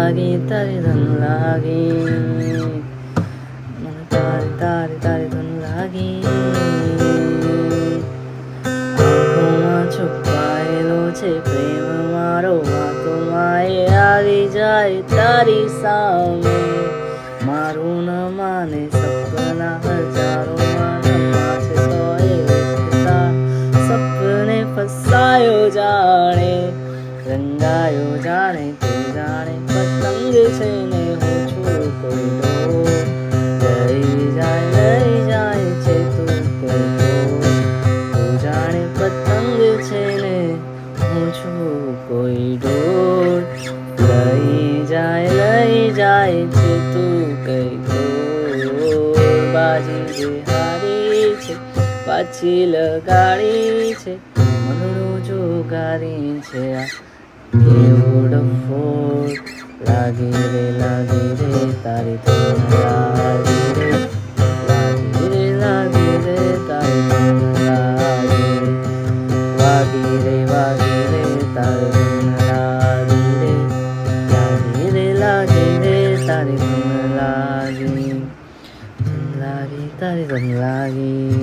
લાગી તારી ધન લાગી, મને તારી તારી તારી ધન લાગી. આંખોમાં છુપાયેલો છે પ્રેમ મારો, વાતોમાં એ આવી જાય તારી સામે. મારું ન માને સપના હજારો માનવા છે તો એ વેચતા સપને ફસાયો જાણે, રંગાયો જાણે તું જાણે પતંગ છે ને હું છું કોઈ દોર. લઈ જાય છે તું કોઈ દોર, તું જાણે પતંગ છે ને હું છું કોઈ દોર. લઈ જાય છે તું કઈ દોર. બાજી જે હારી છે પાછી લગાડી છે, મનડું જોગારી છે આ કેવો ડફોડ. લાગી રે તારી ધન લાગી રે, લાગી રે તારી ધન લાગી રે. વાગી રે તારી ધન લાગી રે, લાગી રે તારી ધન લાગી, તારી ધન લાગી.